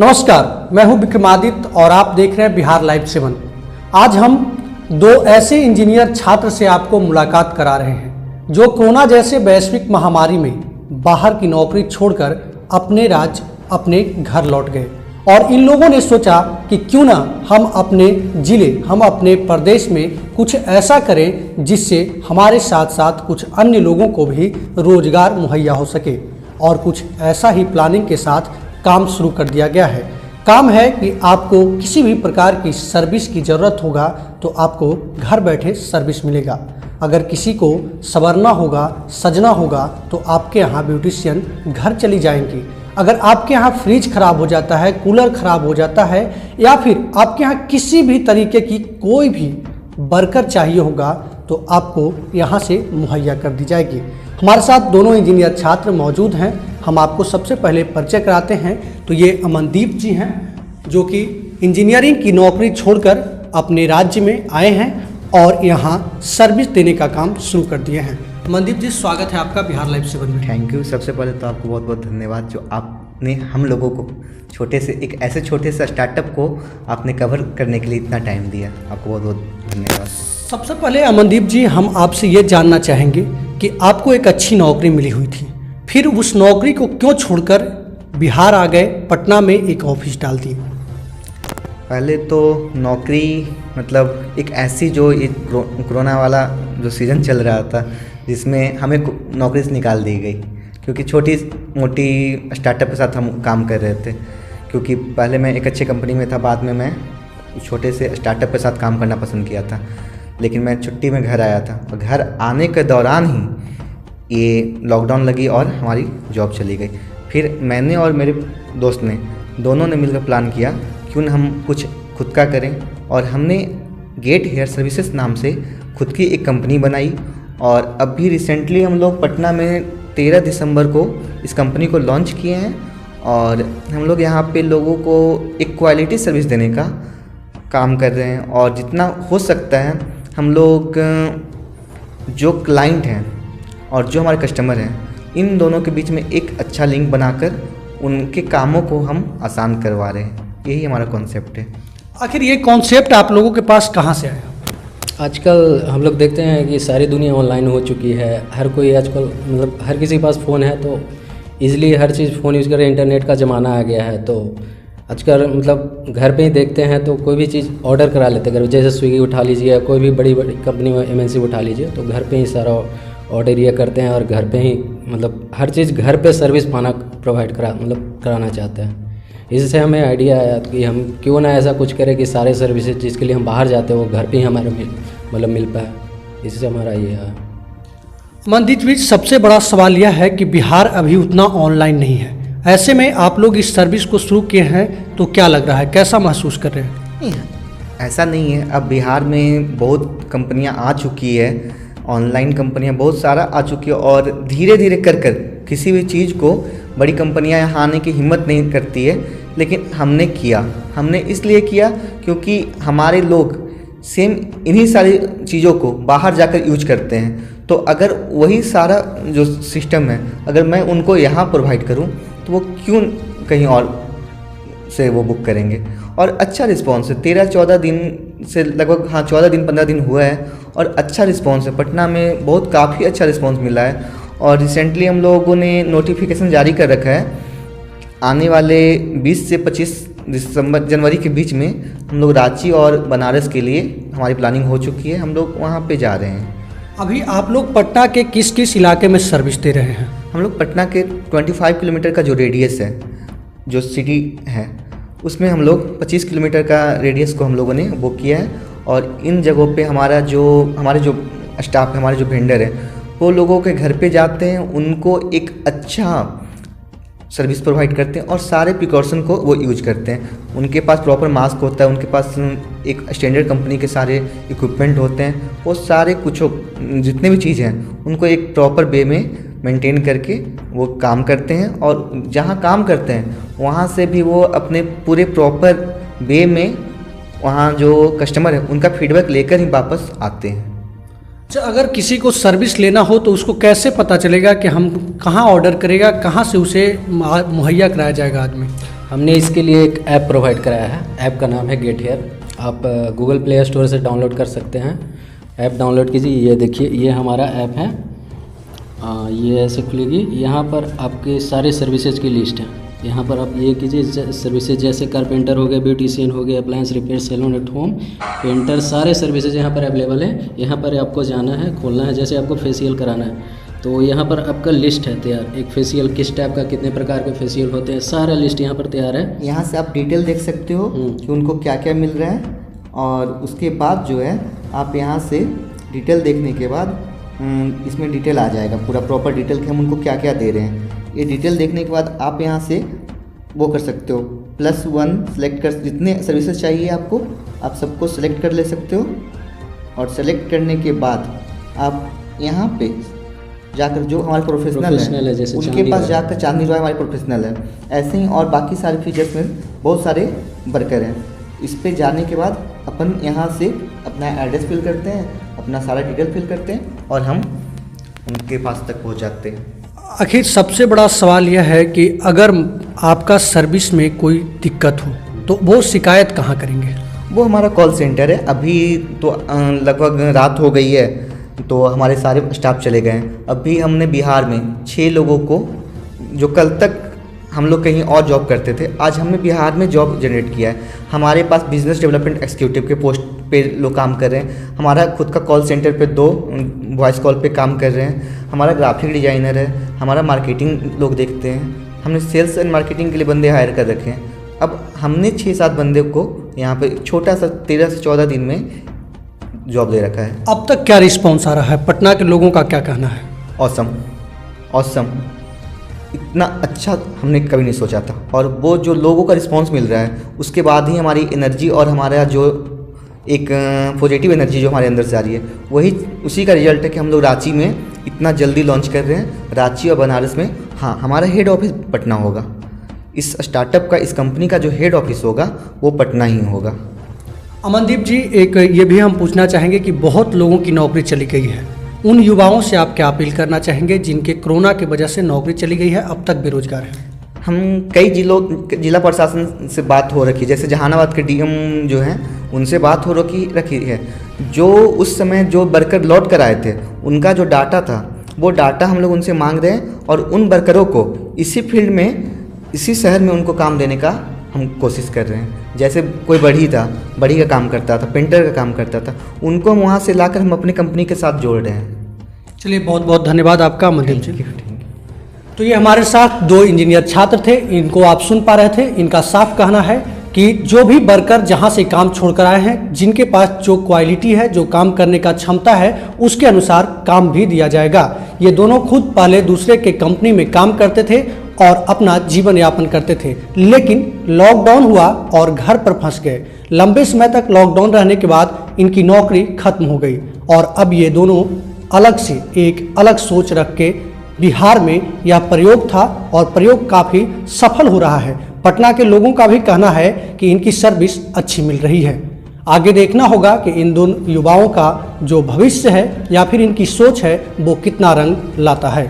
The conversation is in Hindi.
नमस्कार, मैं हूं विक्रमादित्य और आप देख रहे हैं बिहार लाइव 7। आज हम दो ऐसे इंजीनियर छात्र से आपको मुलाकात करा रहे हैं जो कोरोना जैसे वैश्विक महामारी में बाहर की नौकरी छोड़कर अपने राज्य अपने घर लौट गए और इन लोगों ने सोचा कि क्यों ना हम अपने जिले हम अपने प्रदेश में कुछ ऐसा करें जिससे हमारे साथ साथ कुछ अन्य लोगों को भी रोजगार मुहैया हो सके। और कुछ ऐसा ही प्लानिंग के साथ काम शुरू कर दिया गया है। काम है कि आपको किसी भी प्रकार की सर्विस की ज़रूरत होगा तो आपको घर बैठे सर्विस मिलेगा। अगर किसी को संवरना होगा, सजना होगा तो आपके यहाँ ब्यूटिशियन घर चली जाएंगी। अगर आपके यहाँ फ्रिज खराब हो जाता है, कूलर खराब हो जाता है या फिर आपके यहाँ किसी भी तरीके की कोई भी वर्कर चाहिए होगा तो आपको यहाँ से मुहैया कर दी जाएगी। हमारे साथ दोनों इंजीनियर छात्र मौजूद हैं। हम आपको सबसे पहले परिचय कराते हैं। तो ये अमनदीप जी हैं जो कि इंजीनियरिंग की नौकरी छोड़कर अपने राज्य में आए हैं और यहाँ सर्विस देने का काम शुरू कर दिए हैं। अमनदीप जी, स्वागत है आपका बिहार लाइव 7 में। Thank you. सबसे पहले तो आपको बहुत बहुत धन्यवाद जो आपने हम लोगों को एक ऐसे छोटे से स्टार्टअप को आपने कवर करने के लिए इतना टाइम दिया। आपको बहुत बहुत धन्यवाद। सबसे पहले अमनदीप जी, हम आपसे ये जानना चाहेंगे कि आपको एक अच्छी नौकरी मिली हुई थी, फिर उस नौकरी को क्यों छोड़कर बिहार आ गए, पटना में एक ऑफिस डाल दिए? पहले तो नौकरी मतलब एक ऐसी जो एक कोरोना वाला जो सीज़न चल रहा था जिसमें हमें नौकरी से निकाल दी गई, क्योंकि छोटी मोटी स्टार्टअप के साथ हम काम कर रहे थे। क्योंकि पहले मैं एक अच्छी कंपनी में था, बाद में मैं छोटे से स्टार्टअप के साथ काम करना पसंद किया था। लेकिन मैं छुट्टी में घर आया था और घर आने के दौरान ही ये लॉकडाउन लगी और हमारी जॉब चली गई। फिर मैंने और मेरे दोस्त ने दोनों ने मिलकर प्लान किया क्यों ना हम कुछ खुद का करें, और हमने गेट हेयर सर्विसेज नाम से खुद की एक कंपनी बनाई। और अभी रिसेंटली हम लोग पटना में 13 दिसंबर को इस कंपनी को लॉन्च किए हैं और हम लोग यहाँ पे लोगों को एक क्वालिटी सर्विस देने का काम कर रहे हैं। और जितना हो सकता है हम लोग जो क्लाइंट हैं और जो हमारे कस्टमर हैं, इन दोनों के बीच में एक अच्छा लिंक बनाकर उनके कामों को हम आसान करवा रहे हैं। यही हमारा कॉन्सेप्ट है। आखिर ये कॉन्सेप्ट आप लोगों के पास कहाँ से आया? आजकल हम लोग देखते हैं कि सारी दुनिया ऑनलाइन हो चुकी है। हर कोई आजकल मतलब हर किसी के पास फ़ोन है तो ईज़िली हर चीज़ फ़ोन यूज़ करें। इंटरनेट का ज़माना आ गया है तो आजकल मतलब घर पे ही देखते हैं तो कोई भी चीज़ ऑर्डर करा लेते हैं। जैसे स्विगी उठा लीजिए, कोई भी बड़ी बड़ी कंपनी में MNC उठा लीजिए तो घर पे ही सारा ऑर्डर ये करते हैं और घर पे ही मतलब हर चीज़ घर पे सर्विस पाना प्रोवाइड कराना चाहते हैं। इससे हमें आइडिया आया कि हम क्यों ना ऐसा कुछ करें कि सारे सर्विसेज जिसके लिए हम बाहर जाते हैं वो घर पे ही हमारे मिल पाए। इससे हमारा ये है। मनदीप जी, सबसे बड़ा सवाल यह है कि बिहार अभी उतना ऑनलाइन नहीं है। ऐसे में आप लोग इस सर्विस को शुरू किए हैं तो क्या लग रहा है, कैसा महसूस कर रहे हैं? ऐसा नहीं है। अब बिहार में बहुत कंपनियां आ चुकी है, ऑनलाइन कंपनियां बहुत सारा आ चुकी है और धीरे धीरे कर किसी भी चीज़ को बड़ी कंपनियां यहाँ आने की हिम्मत नहीं करती है। लेकिन हमने इसलिए किया क्योंकि हमारे लोग सेम इन्हीं सारी चीज़ों को बाहर जाकर यूज करते हैं। तो अगर वही सारा जो सिस्टम है अगर मैं उनको यहाँ प्रोवाइड करूँ तो वो क्यों कहीं और से वो बुक करेंगे। और अच्छा रिस्पॉन्स है। 13-14 दिन से लगभग 14-15 दिन हुआ है और अच्छा रिस्पॉन्स है। पटना में बहुत काफ़ी अच्छा रिस्पॉन्स मिला है। और रिसेंटली हम लोगों ने नोटिफिकेशन जारी कर रखा है, आने वाले 20 से 25 जनवरी के बीच में हम लोग रांची और बनारस के लिए हमारी प्लानिंग हो चुकी है। हम लोग वहाँ पे जा रहे हैं। अभी आप लोग पटना के किस किस इलाके में सर्विस दे रहे हैं? हम लोग पटना के 25 किलोमीटर का जो रेडियस है, जो सिटी है, उसमें हम लोग 25 किलोमीटर का रेडियस को हम लोगों ने बुक किया है। और इन जगहों पे हमारे जो स्टाफ है, हमारे जो वेंडर है, वो लोगों के घर पे जाते हैं, उनको एक अच्छा सर्विस प्रोवाइड करते हैं और सारे प्रिकॉशन को वो यूज करते हैं। उनके पास प्रॉपर मास्क होता है, उनके पास एक स्टैंडर्ड कंपनी के सारे इक्विपमेंट होते हैं। वो सारे कुछ जितने भी चीज़ हैं उनको एक प्रॉपर वे में मेंटेन करके वो काम करते हैं। और जहाँ काम करते हैं वहाँ से भी वो अपने पूरे प्रॉपर वे में वहाँ जो कस्टमर है उनका फीडबैक लेकर ही वापस आते हैं। अच्छा, अगर किसी को सर्विस लेना हो तो उसको कैसे पता चलेगा कि हम कहाँ ऑर्डर करेगा, कहाँ से उसे मुहैया कराया जाएगा आदमी? हमने इसके लिए एक ऐप प्रोवाइड कराया है। ऐप का नाम है गेट हेयर। आप गूगल प्ले स्टोर से डाउनलोड कर सकते हैं। ऐप डाउनलोड कीजिए। ये देखिए, ये हमारा ऐप है। ये ऐसे खुलेगी। यहाँ पर आपके सारे सर्विसेज की लिस्ट है। यहाँ पर आप ये कीजिए, सर्विसेज जैसे कारपेंटर हो गए, ब्यूटिशियन हो गए, appliance repair, salon at home, painter, सारे सर्विसेज यहाँ पर अवेलेबल हैं। यहाँ पर आपको जाना है, खोलना है। जैसे आपको फेशियल कराना है तो यहाँ पर आपका लिस्ट है तैयार। एक फेशियल किस टाइप का, कितने प्रकार के फेशियल होते हैं, सारा लिस्ट यहाँ पर तैयार है। यहाँ से आप डिटेल देख सकते हो कि उनको क्या क्या मिल रहा है। और उसके बाद जो है आप यहाँ से डिटेल देखने के बाद इसमें डिटेल आ जाएगा, पूरा प्रॉपर डिटेल कि हम उनको क्या क्या दे रहे हैं। ये डिटेल देखने के बाद आप यहाँ से वो कर सकते हो, +1 सेलेक्ट कर, जितने सर्विसेज चाहिए आपको आप सबको सेलेक्ट कर ले सकते हो। और सेलेक्ट करने के बाद आप यहाँ पे जाकर जो हमारे प्रोफेशनल है जैसे उनके पास जाकर, चांदनी रॉय हमारे प्रोफेशनल है, ऐसे ही और बाकी सारे फीचर्स में बहुत सारे वर्कर हैं। इस पे जाने के बाद अपन यहाँ से अपना एड्रेस फिल करते हैं, अपना सारा डिटेल फिल करते हैं और हम उनके पास तक पहुँच जाते हैं। आखिर सबसे बड़ा सवाल यह है कि अगर आपका सर्विस में कोई दिक्कत हो तो वो शिकायत कहाँ करेंगे? वो हमारा कॉल सेंटर है। अभी तो लगभग रात हो गई है तो हमारे सारे स्टाफ चले गए हैं। अभी हमने बिहार में 6 लोगों को, जो कल तक हम लोग कहीं और जॉब करते थे, आज हमने बिहार में जॉब जनरेट किया है। हमारे पास बिजनेस डेवलपमेंट एक्जीक्यूटिव के पोस्ट पे लोग काम कर रहे हैं। हमारा खुद का कॉल सेंटर पे 2 वॉइस कॉल पे काम कर रहे हैं। हमारा ग्राफिक डिजाइनर है, हमारा मार्केटिंग लोग देखते हैं। हमने सेल्स एंड मार्केटिंग के लिए बंदे हायर कर रखे हैं। अब हमने 6-7 बंदे को यहाँ पे छोटा सा 13 से 14 दिन में जॉब दे रखा है। अब तक क्या रिस्पॉन्स आ रहा है? पटना के लोगों का क्या कहना है? ऑसम, इतना अच्छा हमने कभी नहीं सोचा था। और वो जो लोगों का रिस्पांस मिल रहा है उसके बाद ही हमारी एनर्जी और हमारा जो एक पॉजिटिव एनर्जी जो हमारे अंदर से आ रही है, वही उसी का रिजल्ट है कि हम लोग रांची में इतना जल्दी लॉन्च कर रहे हैं। रांची और बनारस में, हाँ, हमारा हेड ऑफिस पटना होगा। इस स्टार्टअप का, इस कंपनी का जो हेड ऑफिस होगा वो पटना ही होगा। अमनदीप जी, एक ये भी हम पूछना चाहेंगे कि बहुत लोगों की नौकरी चली गई है, उन युवाओं से आप क्या अपील करना चाहेंगे जिनके कोरोना की वजह से नौकरी चली गई है, अब तक बेरोजगार हैं? हम कई जिला प्रशासन से बात हो रखी, जैसे जहानाबाद के डीएम जो हैं उनसे बात हो रखी है। जो उस समय जो वर्कर लौट कर आए थे उनका जो डाटा था वो डाटा हम लोग उनसे मांग रहे हैं और उन वर्करों को इसी फील्ड में, इसी शहर में उनको काम देने का हम कोशिश कर रहे हैं। जैसे कोई बढ़ी का काम करता था, पेंटर का काम करता था, उनको हम वहाँ से लाकर हम अपनी कंपनी के साथ जोड़ रहे हैं। चलिए, बहुत बहुत धन्यवाद आपका अमनदीप जी। तो ये हमारे साथ 2 इंजीनियर छात्र थे, इनको आप सुन पा रहे थे। इनका साफ कहना है कि जो भी वर्कर जहां से काम छोड़कर आए हैं, जिनके पास जो क्वालिटी है, जो काम करने का क्षमता है, उसके अनुसार काम भी दिया जाएगा। ये दोनों खुद पहले दूसरे के कंपनी में काम करते थे और अपना जीवन यापन करते थे, लेकिन लॉकडाउन हुआ और घर पर फंस गए। लंबे समय तक लॉकडाउन रहने के बाद इनकी नौकरी खत्म हो गई और अब ये दोनों अलग से एक अलग सोच रख के बिहार में यह प्रयोग था और प्रयोग काफ़ी सफल हो रहा है। पटना के लोगों का भी कहना है कि इनकी सर्विस अच्छी मिल रही है। आगे देखना होगा कि इन दोनों युवाओं का जो भविष्य है या फिर इनकी सोच है वो कितना रंग लाता है।